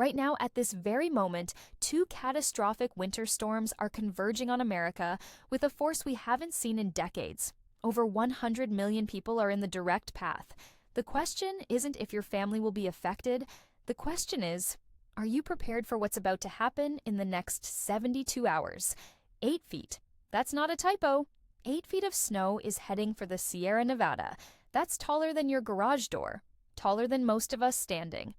Right now, at this very moment, two catastrophic winter storms are converging on America with a force we haven't seen in decades. Over 100 million people are in the direct path. The question isn't if your family will be affected. The question is, are you prepared for what's about to happen in the next 72 hours? 8 feet. That's not a typo. 8 feet of snow is heading for the Sierra Nevada. That's taller than your garage door, taller than most of us standing.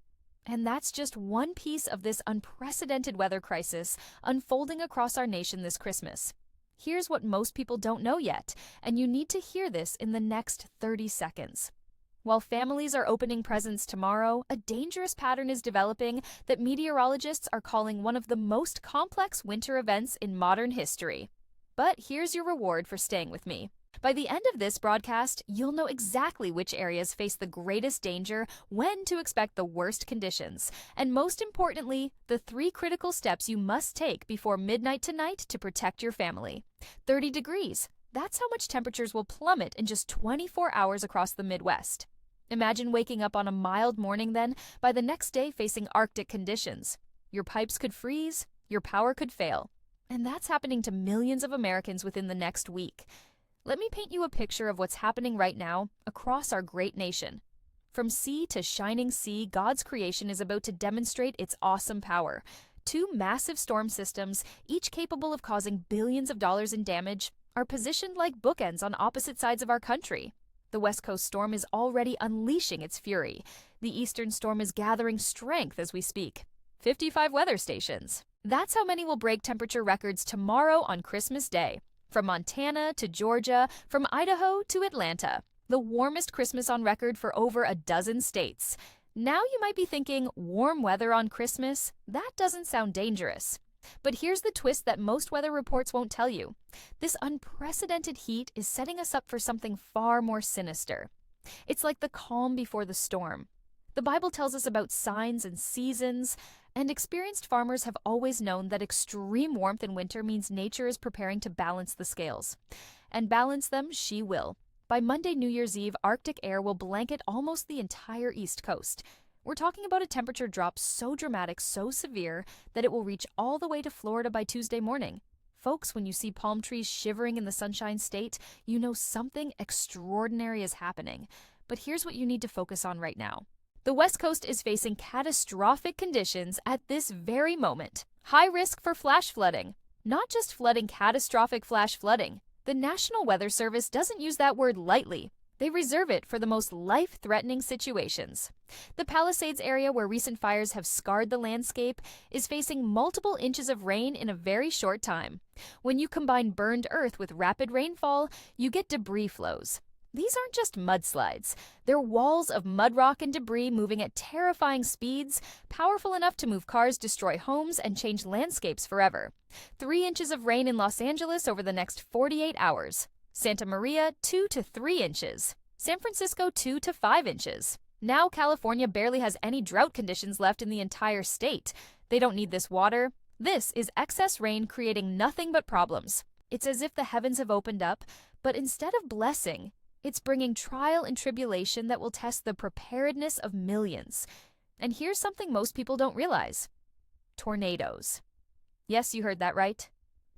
And that's just one piece of this unprecedented weather crisis unfolding across our nation this Christmas. Here's what most people don't know yet, and you need to hear this in the next 30 seconds. While families are opening presents tomorrow, a dangerous pattern is developing that meteorologists are calling one of the most complex winter events in modern history. But here's your reward for staying with me. By the end of this broadcast, you'll know exactly which areas face the greatest danger, when to expect the worst conditions, and most importantly, the 3 critical steps you must take before midnight tonight to protect your family. 30 degrees. That's how much temperatures will plummet in just 24 hours across the Midwest. Imagine waking up on a mild morning then, by the next day facing Arctic conditions. Your pipes could freeze, your power could fail. And that's happening to millions of Americans within the next week. Let me paint you a picture of what's happening right now across our great nation. From sea to shining sea, God's creation is about to demonstrate its awesome power. 2 massive storm systems, each capable of causing billions of dollars in damage, are positioned like bookends on opposite sides of our country. The West Coast storm is already unleashing its fury. The Eastern storm is gathering strength as we speak. 55 weather stations. That's how many will break temperature records tomorrow on Christmas Day. From Montana to Georgia, from Idaho to Atlanta. The warmest Christmas on record for over a dozen states. Now you might be thinking, warm weather on Christmas? That doesn't sound dangerous. But here's the twist that most weather reports won't tell you. This unprecedented heat is setting us up for something far more sinister. It's like the calm before the storm. The Bible tells us about signs and seasons, and experienced farmers have always known that extreme warmth in winter means nature is preparing to balance the scales. And balance them she will. By Monday, New Year's Eve, Arctic air will blanket almost the entire East Coast. We're talking about a temperature drop so dramatic, so severe, that it will reach all the way to Florida by Tuesday morning. Folks, when you see palm trees shivering in the Sunshine State, you know something extraordinary is happening. But here's what you need to focus on right now. The West Coast is facing catastrophic conditions at this very moment. High risk for flash flooding. Not just flooding, catastrophic flash flooding. The National Weather Service doesn't use that word lightly. They reserve it for the most life-threatening situations. The Palisades area, where recent fires have scarred the landscape, is facing multiple inches of rain in a very short time. When you combine burned earth with rapid rainfall, you get debris flows. These aren't just mudslides. They're walls of mud rock and debris moving at terrifying speeds, powerful enough to move cars, destroy homes, and change landscapes forever. 3 inches of rain in Los Angeles over the next 48 hours. Santa Maria, 2 to 3 inches. San Francisco, 2 to 5 inches. Now California barely has any drought conditions left in the entire state. They don't need this water. This is excess rain creating nothing but problems. It's as if the heavens have opened up, but instead of blessing, it's bringing trial and tribulation that will test the preparedness of millions. And here's something most people don't realize. Tornadoes. Yes, you heard that right.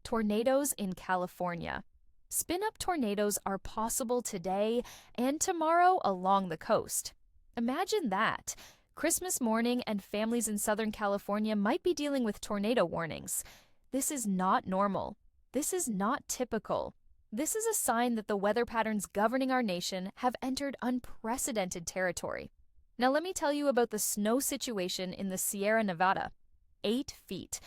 Tornadoes in California. Spin-up tornadoes are possible today and tomorrow along the coast. Imagine that. Christmas morning and families in Southern California might be dealing with tornado warnings. This is not normal. This is not typical. This is a sign that the weather patterns governing our nation have entered unprecedented territory. Now let me tell you about the snow situation in the Sierra Nevada. 8 feet.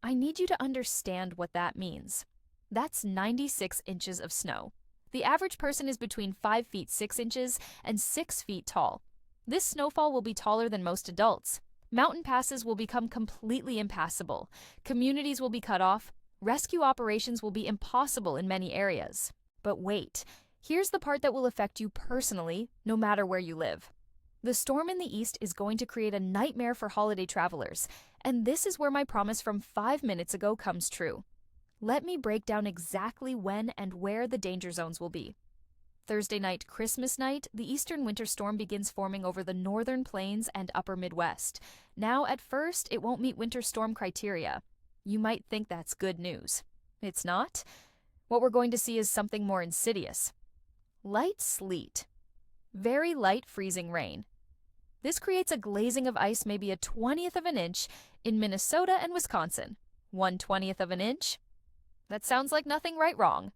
I need you to understand what that means. That's 96 inches of snow. The average person is between 5 feet 6 inches and 6 feet tall. This snowfall will be taller than most adults. Mountain passes will become completely impassable. Communities will be cut off. Rescue operations will be impossible in many areas. But wait, here's the part that will affect you personally, no matter where you live. The storm in the east is going to create a nightmare for holiday travelers, and this is where my promise from 5 minutes ago comes true. Let me break down exactly when and where the danger zones will be. Thursday night, Christmas night, the eastern winter storm begins forming over the northern plains and upper Midwest. Now, at first, it won't meet winter storm criteria. You might think that's good news. It's not. What we're going to see is something more insidious. Light sleet. Very light freezing rain. This creates a glazing of ice maybe 1/20th of an inch in Minnesota and Wisconsin. 1/20th of an inch? That sounds like nothing right wrong.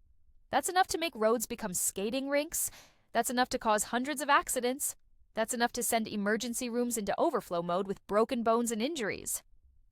That's enough to make roads become skating rinks. That's enough to cause hundreds of accidents. That's enough to send emergency rooms into overflow mode with broken bones and injuries.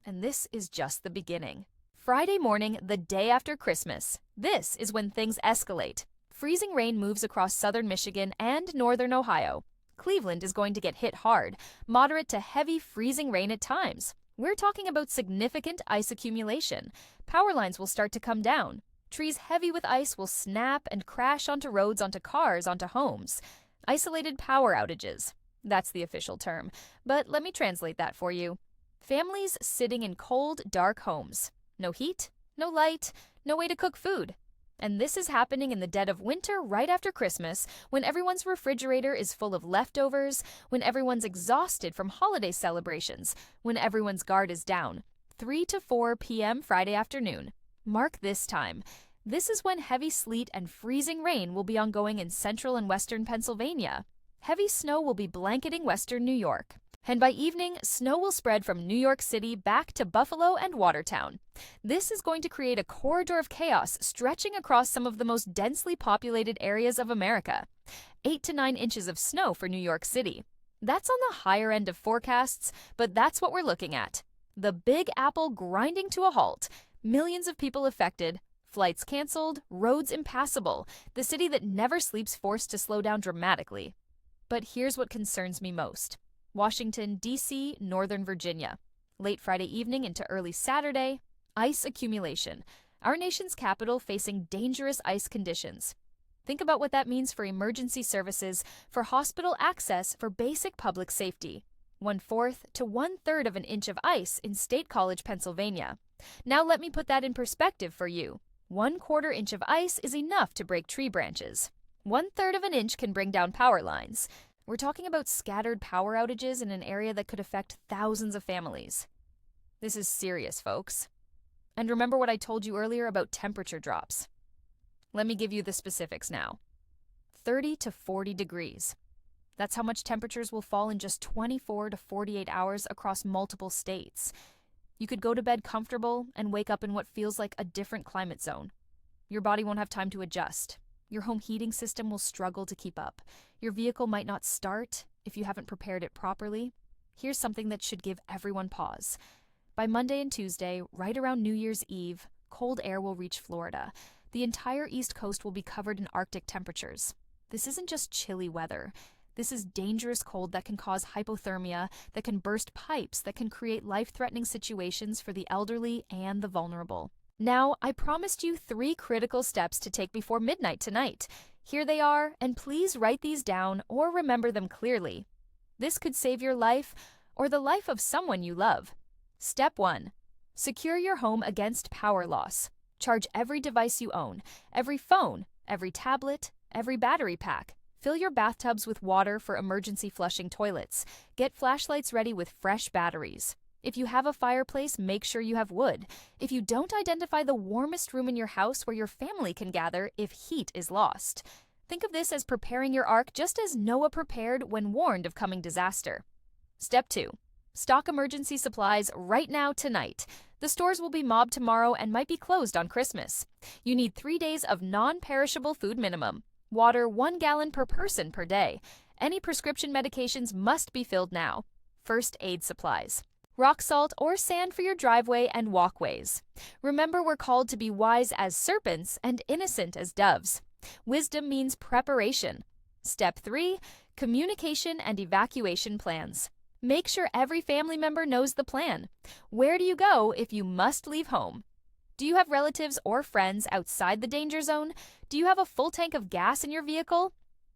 And this is just the beginning. Friday morning, the day after Christmas. This is when things escalate. Freezing rain moves across southern Michigan and northern Ohio. Cleveland is going to get hit hard, moderate to heavy freezing rain at times. We're talking about significant ice accumulation. Power lines will start to come down. Trees heavy with ice will snap and crash onto roads, onto cars, onto homes. Isolated power outages. That's the official term. But let me translate that for you. Families sitting in cold, dark homes. No heat, no light, no way to cook food. And this is happening in the dead of winter right after Christmas, when everyone's refrigerator is full of leftovers, when everyone's exhausted from holiday celebrations, when everyone's guard is down. 3 to 4 p.m. Friday afternoon. Mark this time. This is when heavy sleet and freezing rain will be ongoing in central and western Pennsylvania. Heavy snow will be blanketing western New York. And by evening, snow will spread from New York City back to Buffalo and Watertown. This is going to create a corridor of chaos stretching across some of the most densely populated areas of America. 8 to 9 inches of snow for New York City. That's on the higher end of forecasts, but that's what we're looking at. The Big Apple grinding to a halt. Millions of people affected. Flights canceled. Roads impassable. The city that never sleeps forced to slow down dramatically. But here's what concerns me most. Washington, D.C., Northern Virginia. Late Friday evening into early Saturday, ice accumulation. Our nation's capital facing dangerous ice conditions. Think about what that means for emergency services, for hospital access, for basic public safety. 1/4 to 1/3 of an inch of ice in State College, Pennsylvania. Now let me put that in perspective for you. 1/4 inch of ice is enough to break tree branches. 1/3 of an inch can bring down power lines. We're talking about scattered power outages in an area that could affect thousands of families. This is serious, folks. And remember what I told you earlier about temperature drops. Let me give you the specifics now. 30 to 40 degrees. That's how much temperatures will fall in just 24 to 48 hours across multiple states. You could go to bed comfortable and wake up in what feels like a different climate zone. Your body won't have time to adjust. Your home heating system will struggle to keep up. Your vehicle might not start if you haven't prepared it properly. Here's something that should give everyone pause. By Monday and Tuesday, right around New Year's Eve, cold air will reach Florida. The entire East Coast will be covered in Arctic temperatures. This isn't just chilly weather. This is dangerous cold that can cause hypothermia, that can burst pipes, that can create life-threatening situations for the elderly and the vulnerable. Now, I promised you 3 critical steps to take before midnight tonight. Here they are, and please write these down or remember them clearly. This could save your life or the life of someone you love. Step 1. Secure your home against power loss. Charge every device you own, every phone, every tablet, every battery pack. Fill your bathtubs with water for emergency flushing toilets. Get flashlights ready with fresh batteries. If you have a fireplace, make sure you have wood. If you don't, identify the warmest room in your house where your family can gather if heat is lost. Think of this as preparing your ark just as Noah prepared when warned of coming disaster. Step 2. Stock emergency supplies right now tonight. The stores will be mobbed tomorrow and might be closed on Christmas. You need 3 days of non-perishable food minimum. Water 1 gallon per person per day. Any prescription medications must be filled now. First aid supplies. Rock salt or sand for your driveway and walkways. Remember, we're called to be wise as serpents and innocent as doves. Wisdom means preparation. Step 3. Communication and evacuation plans. Make sure every family member knows the plan. Where do you go if you must leave home? Do you have relatives or friends outside the danger zone? Do you have a full tank of gas in your vehicle?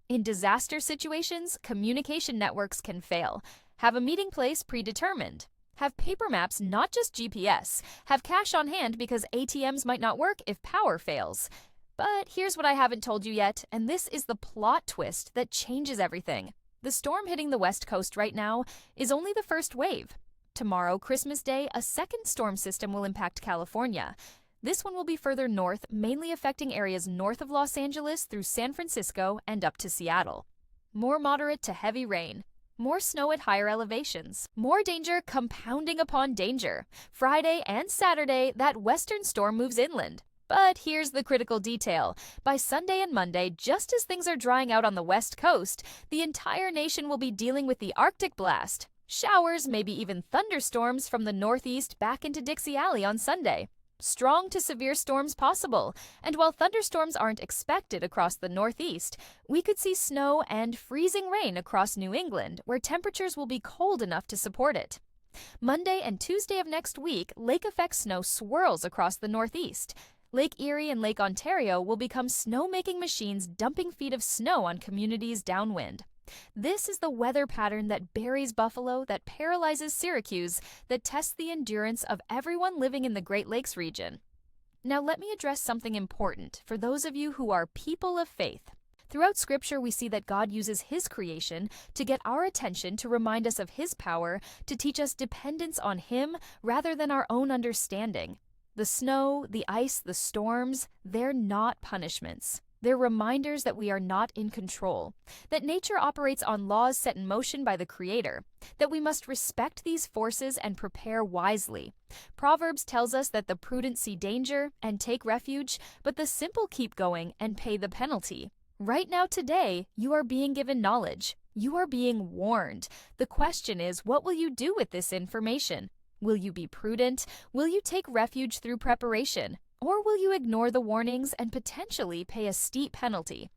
In disaster situations, communication networks can fail. Have a meeting place predetermined. Have paper maps, not just GPS. Have cash on hand because ATMs might not work if power fails. But here's what I haven't told you yet, and this is the plot twist that changes everything. The storm hitting the West Coast right now is only the first wave. Tomorrow, Christmas Day, a second storm system will impact California. This one will be further north, mainly affecting areas north of Los Angeles through San Francisco and up to Seattle. More moderate to heavy rain. More snow at higher elevations. More danger compounding upon danger. Friday and Saturday, that western storm moves inland. But here's the critical detail. By Sunday and Monday, just as things are drying out on the West Coast, the entire nation will be dealing with the Arctic blast. Showers, maybe even thunderstorms from the northeast back into Dixie Alley on Sunday. Strong to severe storms possible, and while thunderstorms aren't expected across the Northeast, we could see snow and freezing rain across New England, where temperatures will be cold enough to support it. Monday and Tuesday of next week, lake-effect snow swirls across the Northeast. Lake Erie and Lake Ontario will become snow-making machines dumping feet of snow on communities downwind. This is the weather pattern that buries Buffalo, that paralyzes Syracuse, that tests the endurance of everyone living in the Great Lakes region. Now let me address something important for those of you who are people of faith. Throughout Scripture, we see that God uses His creation to get our attention, to remind us of His power, to teach us dependence on Him rather than our own understanding. The snow, the ice, the storms, they're not punishments. They're reminders that we are not in control, that nature operates on laws set in motion by the Creator, that we must respect these forces and prepare wisely. Proverbs tells us that the prudent see danger and take refuge, but the simple keep going and pay the penalty. Right now today, you are being given knowledge. You are being warned. The question is, what will you do with this information? Will you be prudent? Will you take refuge through preparation? Or will you ignore the warnings and potentially pay a steep penalty?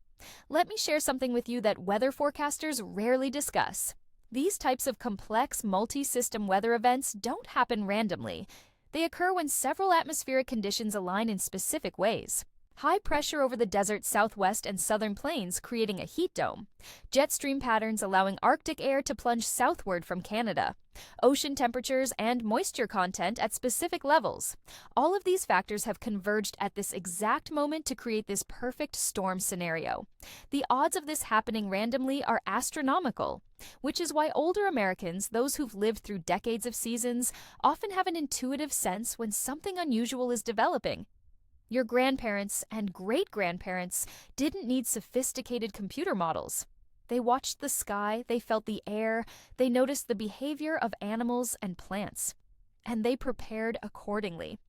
Let me share something with you that weather forecasters rarely discuss. These types of complex, multi-system weather events don't happen randomly. They occur when several atmospheric conditions align in specific ways. High pressure over the desert's southwest and southern plains creating a heat dome. Jet stream patterns allowing Arctic air to plunge southward from Canada. Ocean temperatures and moisture content at specific levels. All of these factors have converged at this exact moment to create this perfect storm scenario. The odds of this happening randomly are astronomical, which is why older Americans, those who've lived through decades of seasons, often have an intuitive sense when something unusual is developing. Your grandparents and great-grandparents didn't need sophisticated computer models. They watched the sky, they felt the air, they noticed the behavior of animals and plants, and they prepared accordingly.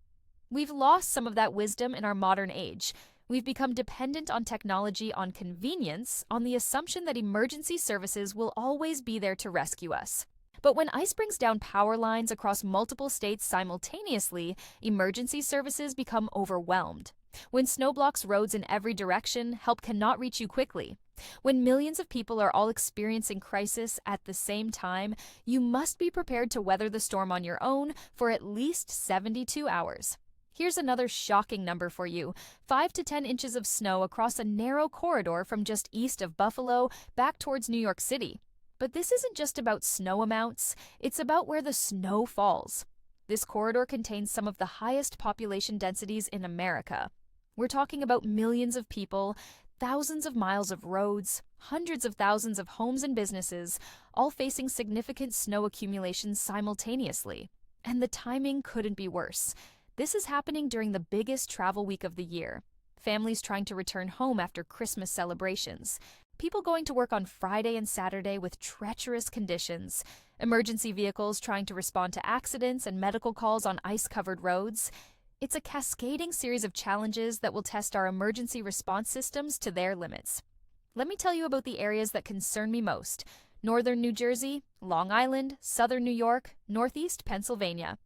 We've lost some of that wisdom in our modern age. We've become dependent on technology, on convenience, on the assumption that emergency services will always be there to rescue us. But when ice brings down power lines across multiple states simultaneously, emergency services become overwhelmed. When snow blocks roads in every direction, help cannot reach you quickly. When millions of people are all experiencing crisis at the same time, you must be prepared to weather the storm on your own for at least 72 hours. Here's another shocking number for you: 5 to 10 inches of snow across a narrow corridor from just east of Buffalo back towards New York City. But this isn't just about snow amounts, it's about where the snow falls. This corridor contains some of the highest population densities in America. We're talking about millions of people, thousands of miles of roads, hundreds of thousands of homes and businesses, all facing significant snow accumulations simultaneously. And the timing couldn't be worse. This is happening during the biggest travel week of the year. Families trying to return home after Christmas celebrations. People going to work on Friday and Saturday with treacherous conditions. Emergency vehicles trying to respond to accidents and medical calls on ice-covered roads. It's a cascading series of challenges that will test our emergency response systems to their limits. Let me tell you about the areas that concern me most: northern New Jersey, Long Island, southern New York, northeast Pennsylvania.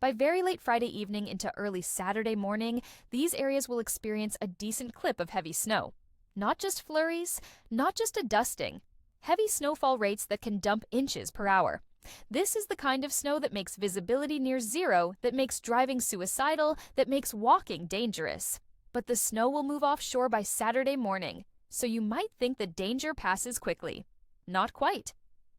By very late Friday evening into early Saturday morning, these areas will experience a decent clip of heavy snow. Not just flurries, not just a dusting. Heavy snowfall rates that can dump inches per hour. This is the kind of snow that makes visibility near zero, that makes driving suicidal, that makes walking dangerous. But the snow will move offshore by Saturday morning, so you might think the danger passes quickly. Not quite.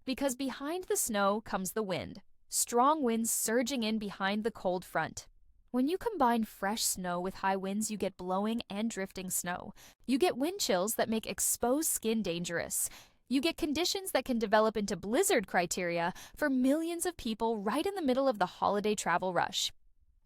Because behind the snow comes the wind. Strong winds surging in behind the cold front. When you combine fresh snow with high winds, you get blowing and drifting snow. You get wind chills that make exposed skin dangerous. You get conditions that can develop into blizzard criteria for millions of people right in the middle of the holiday travel rush.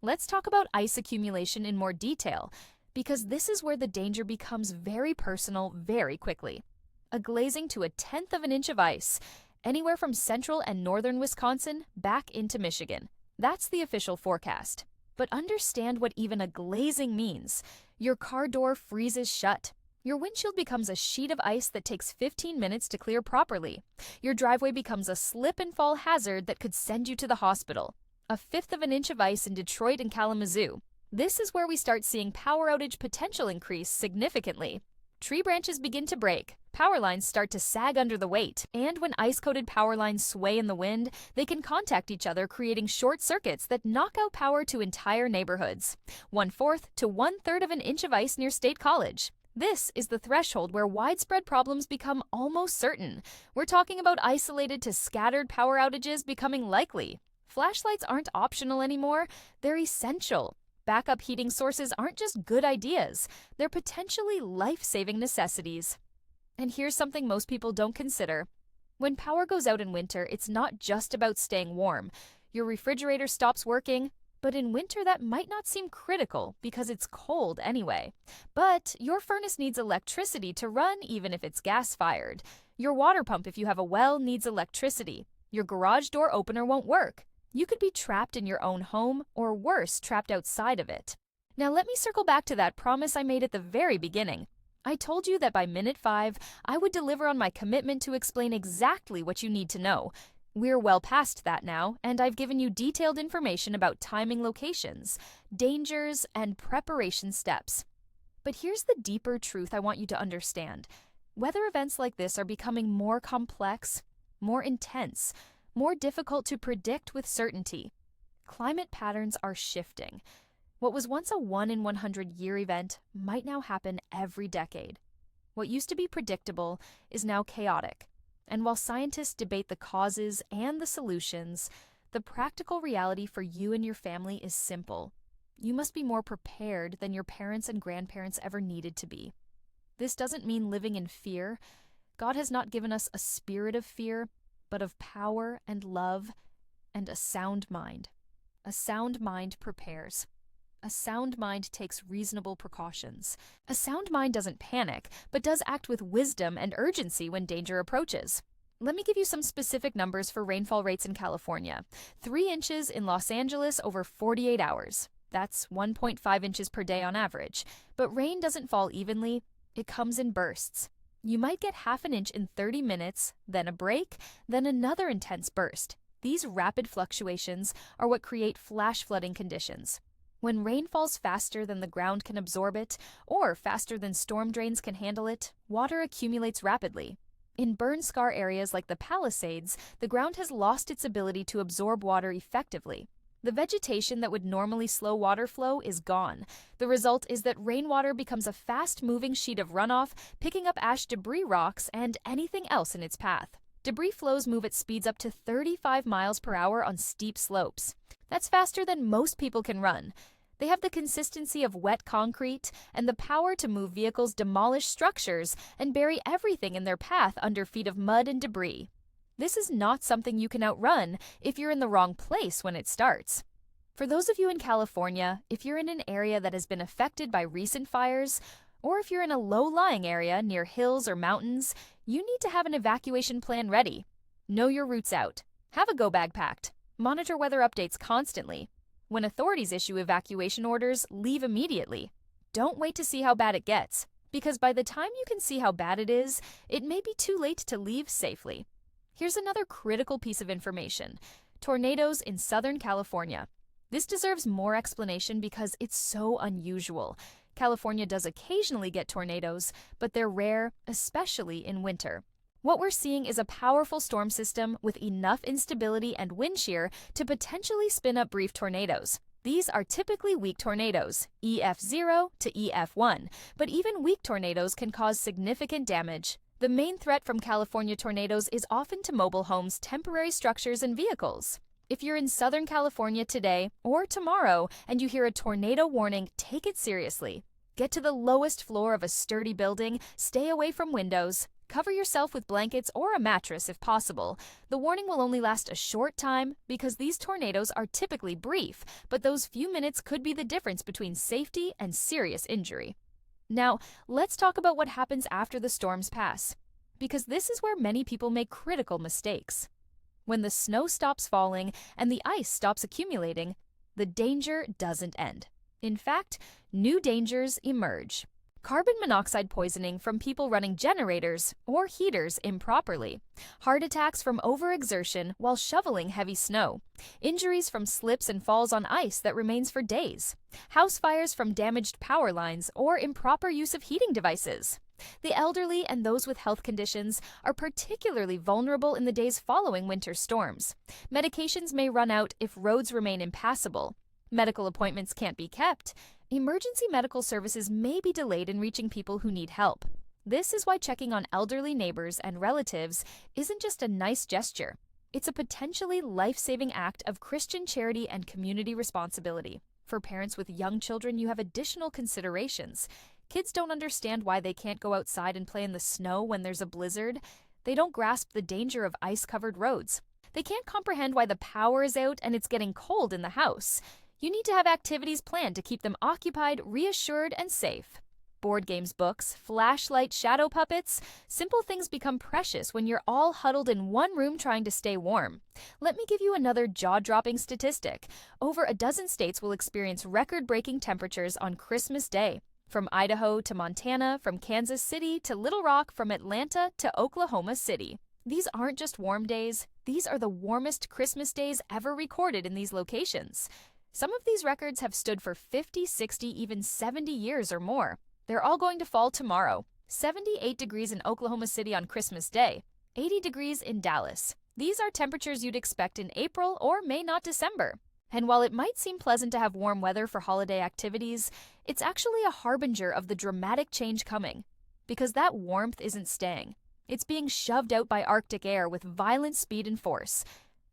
Let's talk about ice accumulation in more detail, because this is where the danger becomes very personal very quickly. A glazing to 1/10 of an inch of ice, anywhere from central and northern Wisconsin back into Michigan. That's the official forecast. But understand what even a glazing means. Your car door freezes shut. Your windshield becomes a sheet of ice that takes 15 minutes to clear properly. Your driveway becomes a slip and fall hazard that could send you to the hospital. 1/5 of an inch of ice in Detroit and Kalamazoo. This is where we start seeing power outage potential increase significantly. Tree branches begin to break, power lines start to sag under the weight, and when ice-coated power lines sway in the wind, they can contact each other, creating short circuits that knock out power to entire neighborhoods. 1/4 to 1/3 of an inch of ice near State College. This is the threshold where widespread problems become almost certain. We're talking about isolated to scattered power outages becoming likely. Flashlights aren't optional anymore, they're essential. Backup heating sources aren't just good ideas, they're potentially life-saving necessities. And here's something most people don't consider. When power goes out in winter, it's not just about staying warm. Your refrigerator stops working, but in winter that might not seem critical because it's cold anyway. But your furnace needs electricity to run even if it's gas-fired. Your water pump, if you have a well, needs electricity. Your garage door opener won't work. You could be trapped in your own home, or worse, trapped outside of it. Now let me circle back to that promise I made at the very beginning. I told you that by minute 5, I would deliver on my commitment to explain exactly what you need to know. We're well past that now, and I've given you detailed information about timing locations, dangers, and preparation steps. But here's the deeper truth I want you to understand. Weather events like this are becoming more complex, more intense, more difficult to predict with certainty. Climate patterns are shifting. What was once a 1 in 100-year event might now happen every decade. What used to be predictable is now chaotic. And while scientists debate the causes and the solutions, the practical reality for you and your family is simple. You must be more prepared than your parents and grandparents ever needed to be. This doesn't mean living in fear. God has not given us a spirit of fear, but of power and love and a sound mind. A sound mind prepares. A sound mind takes reasonable precautions. A sound mind doesn't panic, but does act with wisdom and urgency when danger approaches. Let me give you some specific numbers for rainfall rates in California. 3 inches in Los Angeles over 48 hours. That's 1.5 inches per day on average. But rain doesn't fall evenly. It comes in bursts. You might get 1/2 inch in 30 minutes, then a break, then another intense burst. These rapid fluctuations are what create flash flooding conditions. When rain falls faster than the ground can absorb it, or faster than storm drains can handle it, water accumulates rapidly. In burn scar areas like the Palisades, the ground has lost its ability to absorb water effectively. The vegetation that would normally slow water flow is gone. The result is that rainwater becomes a fast-moving sheet of runoff, picking up ash debris, rocks, and anything else in its path. Debris flows move at speeds up to 35 miles per hour on steep slopes. That's faster than most people can run. They have the consistency of wet concrete and the power to move vehicles, demolish structures, and bury everything in their path under feet of mud and debris. This is not something you can outrun if you're in the wrong place when it starts. For those of you in California, if you're in an area that has been affected by recent fires, or if you're in a low-lying area near hills or mountains, you need to have an evacuation plan ready. Know your routes out. Have a go bag packed. Monitor weather updates constantly. When authorities issue evacuation orders, leave immediately. Don't wait to see how bad it gets, because by the time you can see how bad it is, it may be too late to leave safely. Here's another critical piece of information. Tornadoes in Southern California. This deserves more explanation because it's so unusual. California does occasionally get tornadoes, but they're rare, especially in winter. What we're seeing is a powerful storm system with enough instability and wind shear to potentially spin up brief tornadoes. These are typically weak tornadoes, EF0 to EF1, but even weak tornadoes can cause significant damage. The main threat from California tornadoes is often to mobile homes, temporary structures, and vehicles. If you're in Southern California today or tomorrow and you hear a tornado warning, take it seriously. Get to the lowest floor of a sturdy building, stay away from windows, cover yourself with blankets or a mattress if possible. The warning will only last a short time because these tornadoes are typically brief, but those few minutes could be the difference between safety and serious injury. Now, let's talk about what happens after the storms pass, because this is where many people make critical mistakes. When the snow stops falling and the ice stops accumulating, the danger doesn't end. In fact, new dangers emerge. Carbon monoxide poisoning from people running generators or heaters improperly, heart attacks from overexertion while shoveling heavy snow, injuries from slips and falls on ice that remains for days, house fires from damaged power lines or improper use of heating devices. The elderly and those with health conditions are particularly vulnerable in the days following winter storms. Medications may run out if roads remain impassable. Medical appointments can't be kept. Emergency medical services may be delayed in reaching people who need help. This is why checking on elderly neighbors and relatives isn't just a nice gesture. It's a potentially life-saving act of Christian charity and community responsibility. For parents with young children, you have additional considerations. Kids don't understand why they can't go outside and play in the snow when there's a blizzard. They don't grasp the danger of ice-covered roads. They can't comprehend why the power is out and it's getting cold in the house. You need to have activities planned to keep them occupied, reassured, and safe. Board games, books, flashlight, shadow puppets, simple things become precious when you're all huddled in one room trying to stay warm. Let me give you another jaw-dropping statistic. Over a dozen states will experience record-breaking temperatures on Christmas Day. From Idaho to Montana, from Kansas City to Little Rock, from Atlanta to Oklahoma City. These aren't just warm days, these are the warmest Christmas days ever recorded in these locations. Some of these records have stood for 50, 60, even 70 years or more. They're all going to fall tomorrow. 78 degrees in Oklahoma City on Christmas Day, 80 degrees in Dallas. These are temperatures you'd expect in April or May, not December. And while it might seem pleasant to have warm weather for holiday activities, it's actually a harbinger of the dramatic change coming. Because that warmth isn't staying. It's being shoved out by Arctic air with violent speed and force.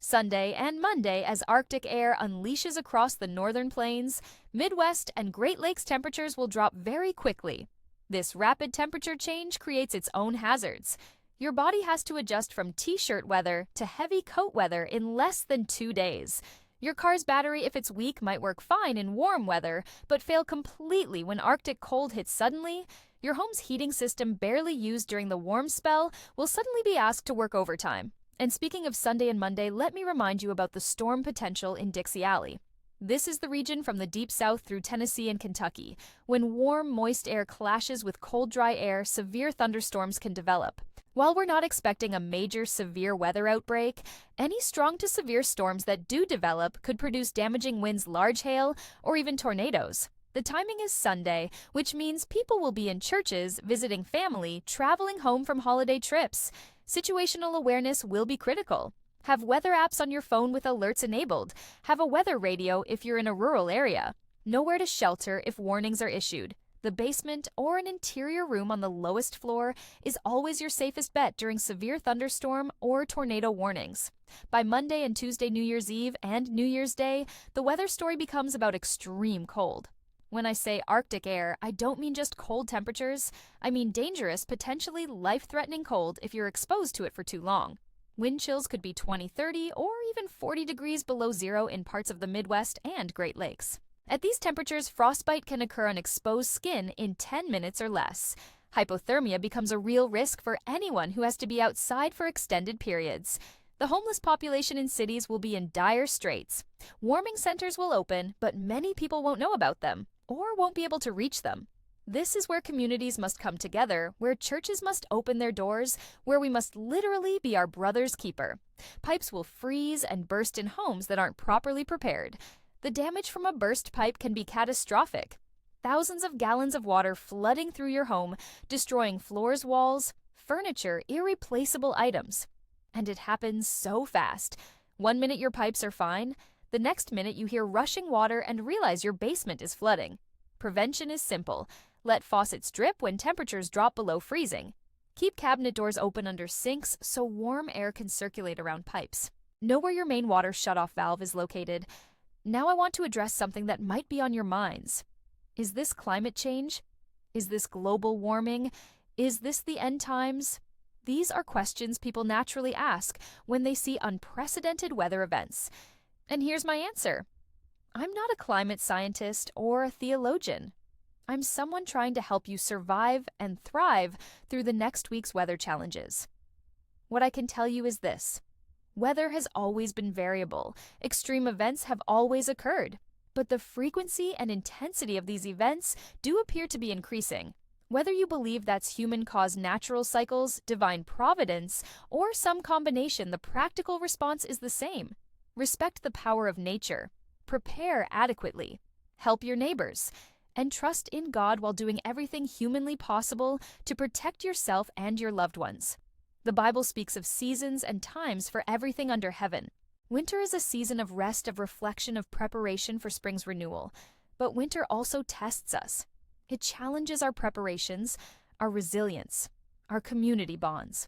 Sunday and Monday, as Arctic air unleashes across the northern plains, Midwest and Great Lakes temperatures will drop very quickly. This rapid temperature change creates its own hazards. Your body has to adjust from t-shirt weather to heavy coat weather in less than 2 days. Your car's battery, if it's weak, might work fine in warm weather, but fail completely when Arctic cold hits suddenly. Your home's heating system, barely used during the warm spell, will suddenly be asked to work overtime. And speaking of Sunday and Monday, let me remind you about the storm potential in Dixie Alley. This is the region from the deep south through Tennessee and Kentucky. When warm, moist air clashes with cold, dry air, severe thunderstorms can develop. While we're not expecting a major severe weather outbreak, any strong to severe storms that do develop could produce damaging winds, large hail, or even tornadoes. The timing is Sunday, which means people will be in churches, visiting family, traveling home from holiday trips. Situational awareness will be critical. Have weather apps on your phone with alerts enabled. Have a weather radio if you're in a rural area. Know where to shelter if warnings are issued. The basement or an interior room on the lowest floor is always your safest bet during severe thunderstorm or tornado warnings. By Monday and Tuesday, New Year's Eve and New Year's Day, the weather story becomes about extreme cold. When I say Arctic air, I don't mean just cold temperatures. I mean dangerous, potentially life-threatening cold if you're exposed to it for too long. Wind chills could be 20, 30, or even 40 degrees below zero in parts of the Midwest and Great Lakes. At these temperatures, frostbite can occur on exposed skin in 10 minutes or less. Hypothermia becomes a real risk for anyone who has to be outside for extended periods. The homeless population in cities will be in dire straits. Warming centers will open, but many people won't know about them or won't be able to reach them. This is where communities must come together, where churches must open their doors, where we must literally be our brother's keeper. Pipes will freeze and burst in homes that aren't properly prepared. The damage from a burst pipe can be catastrophic. Thousands of gallons of water flooding through your home, destroying floors, walls, furniture, irreplaceable items. And it happens so fast. 1 minute your pipes are fine, the next minute you hear rushing water and realize your basement is flooding. Prevention is simple. Let faucets drip when temperatures drop below freezing. Keep cabinet doors open under sinks so warm air can circulate around pipes. Know where your main water shutoff valve is located. Now I want to address something that might be on your minds. Is this climate change? Is this global warming? Is this the end times? These are questions people naturally ask when they see unprecedented weather events. And here's my answer. I'm not a climate scientist or a theologian. I'm someone trying to help you survive and thrive through the next week's weather challenges. What I can tell you is this. Weather has always been variable. Extreme events have always occurred. But the frequency and intensity of these events do appear to be increasing. Whether you believe that's human-caused natural cycles, divine providence, or some combination, the practical response is the same. Respect the power of nature. Prepare adequately. Help your neighbors. And trust in God while doing everything humanly possible to protect yourself and your loved ones. The Bible speaks of seasons and times for everything under heaven. Winter is a season of rest, of reflection, of preparation for spring's renewal. But winter also tests us. It challenges our preparations, our resilience, our community bonds.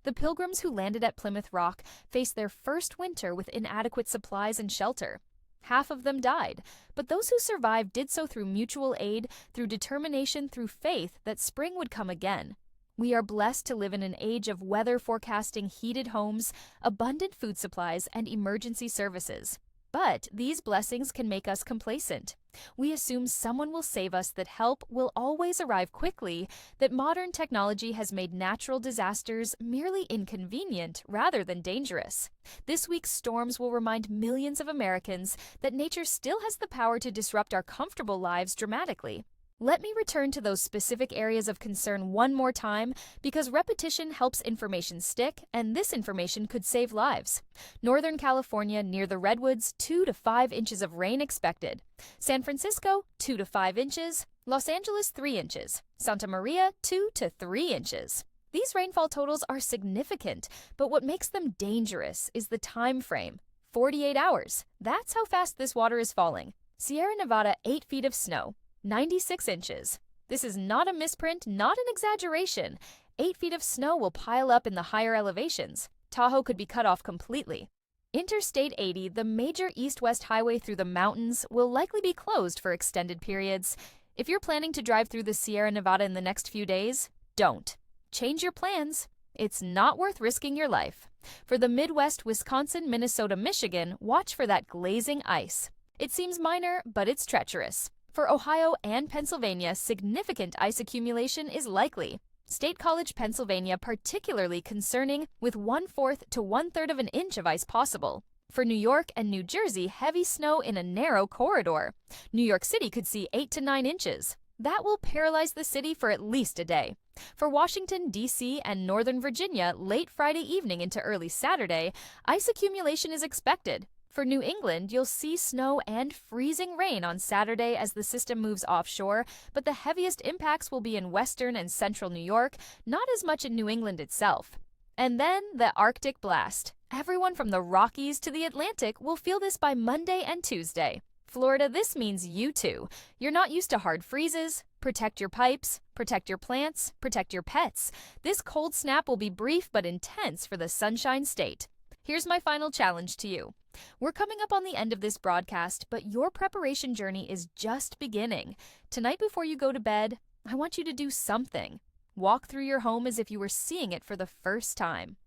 The pilgrims who landed at Plymouth Rock faced their first winter with inadequate supplies and shelter. Half of them died, but those who survived did so through mutual aid, through determination, through faith that spring would come again. We are blessed to live in an age of weather forecasting, heated homes, abundant food supplies, and emergency services. But these blessings can make us complacent. We assume someone will save us, that help will always arrive quickly, that modern technology has made natural disasters merely inconvenient rather than dangerous. This week's storms will remind millions of Americans that nature still has the power to disrupt our comfortable lives dramatically. Let me return to those specific areas of concern one more time, because repetition helps information stick, and this information could save lives. Northern California near the Redwoods, 2 to 5 inches of rain expected. San Francisco, 2 to 5 inches. Los Angeles, 3 inches. Santa Maria, 2 to 3 inches. These rainfall totals are significant, but what makes them dangerous is the time frame. 48 hours. That's how fast this water is falling. Sierra Nevada, 8 feet of snow. 96 inches. This is not a misprint, not an exaggeration. 8 feet of snow will pile up in the higher elevations. Tahoe could be cut off completely. Interstate 80, the major east-west highway through the mountains, will likely be closed for extended periods. If you're planning to drive through the Sierra Nevada in the next few days, don't. Change your plans. It's not worth risking your life. For the Midwest, Wisconsin, Minnesota, Michigan, watch for that glazing ice. It seems minor, but it's treacherous. For Ohio and Pennsylvania, significant ice accumulation is likely. State College, Pennsylvania, particularly concerning, with 1/4 to 1/3 of an inch of ice possible. For New York and New Jersey, heavy snow in a narrow corridor. New York City could see 8 to 9 inches. That will paralyze the city for at least a day. For Washington, D.C. and Northern Virginia, late Friday evening into early Saturday, ice accumulation is expected. For New England, you'll see snow and freezing rain on Saturday as the system moves offshore, but the heaviest impacts will be in western and central New York, not as much in New England itself. And then the Arctic blast. Everyone from the Rockies to the Atlantic will feel this by Monday and Tuesday. Florida, this means you too. You're not used to hard freezes. Protect your pipes, protect your plants, protect your pets. This cold snap will be brief but intense for the Sunshine State. Here's my final challenge to you. We're coming up on the end of this broadcast, but your preparation journey is just beginning. Tonight before you go to bed, I want you to do something. Walk through your home as if you were seeing it for the first time.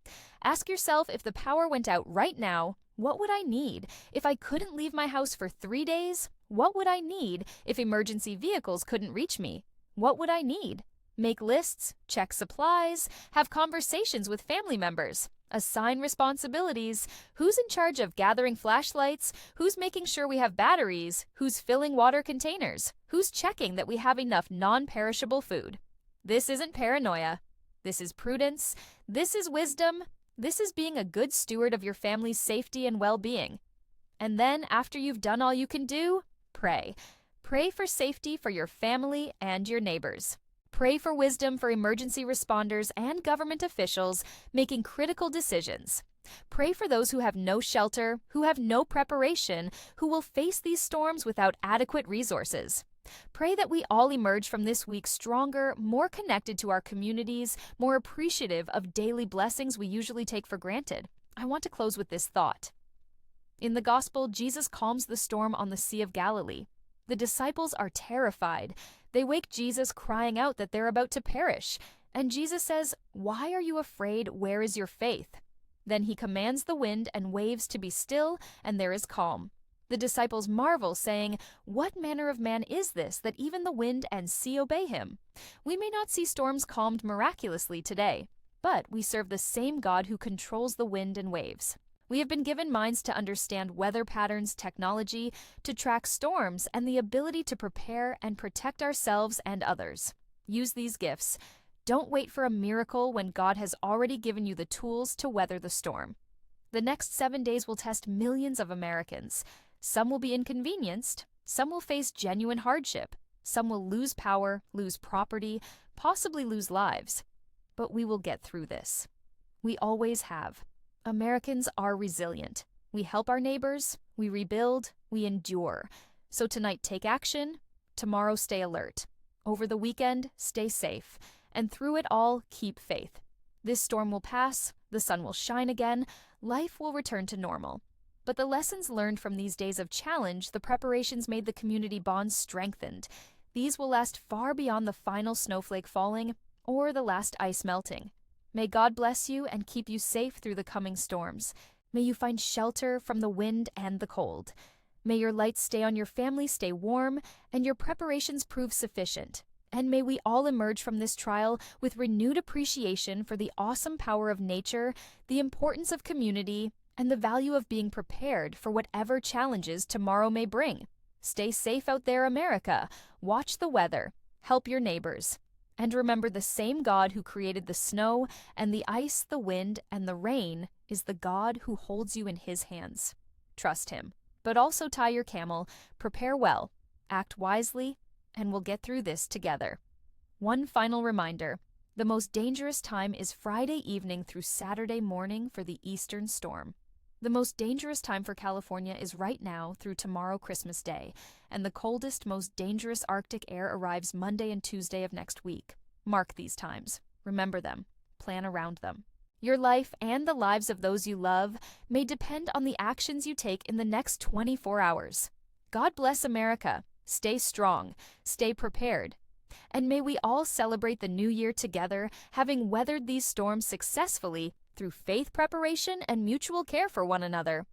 Ask yourself, if the power went out right now, what would I need? If I couldn't leave my house for 3 days, what would I need? If emergency vehicles couldn't reach me, what would I need? Make lists, check supplies, have conversations with family members. Assign responsibilities. Who's in charge of gathering flashlights? Who's making sure we have batteries? Who's filling water containers? Who's checking that we have enough non-perishable food? This isn't paranoia. This is prudence. This is wisdom. This is being a good steward of your family's safety and well-being. And then, after you've done all you can do, pray. Pray for safety for your family and your neighbors. Pray for wisdom for emergency responders and government officials making critical decisions. Pray for those who have no shelter, who have no preparation, who will face these storms without adequate resources. Pray that we all emerge from this week stronger, more connected to our communities, more appreciative of daily blessings we usually take for granted. I want to close with this thought. In the Gospel, Jesus calms the storm on the Sea of Galilee. The disciples are terrified. They wake Jesus crying out that they're about to perish. And Jesus says, "Why are you afraid? Where is your faith?" Then he commands the wind and waves to be still, and there is calm. The disciples marvel, saying, "What manner of man is this, that even the wind and sea obey him?" We may not see storms calmed miraculously today, but we serve the same God who controls the wind and waves. We have been given minds to understand weather patterns, technology, to track storms, and the ability to prepare and protect ourselves and others. Use these gifts. Don't wait for a miracle when God has already given you the tools to weather the storm. The next 7 days will test millions of Americans. Some will be inconvenienced, some will face genuine hardship, some will lose power, lose property, possibly lose lives. But we will get through this. We always have. Americans are resilient. We help our neighbors, we rebuild, we endure. So tonight, take action. Tomorrow, stay alert. Over the weekend, stay safe. And through it all, keep faith. This storm will pass, the sun will shine again, life will return to normal. But the lessons learned from these days of challenge, the preparations made the community bonds strengthened. These will last far beyond the final snowflake falling or the last ice melting. May God bless you and keep you safe through the coming storms. May you find shelter from the wind and the cold. May your lights stay on your family, stay warm, and your preparations prove sufficient. And may we all emerge from this trial with renewed appreciation for the awesome power of nature, the importance of community, and the value of being prepared for whatever challenges tomorrow may bring. Stay safe out there, America. Watch the weather. Help your neighbors. And remember, the same God who created the snow and the ice, the wind, and the rain is the God who holds you in his hands. Trust him. But also tie your camel, prepare well, act wisely, and we'll get through this together. One final reminder. The most dangerous time is Friday evening through Saturday morning for the eastern storm. The most dangerous time for California is right now through tomorrow, Christmas Day, and the coldest, most dangerous Arctic air arrives Monday and Tuesday of next week. Mark these times. Remember them. Plan around them. Your life and the lives of those you love may depend on the actions you take in the next 24 hours. God bless America. Stay strong. Stay prepared. And may we all celebrate the new year together, having weathered these storms successfully through faith preparation and mutual care for one another.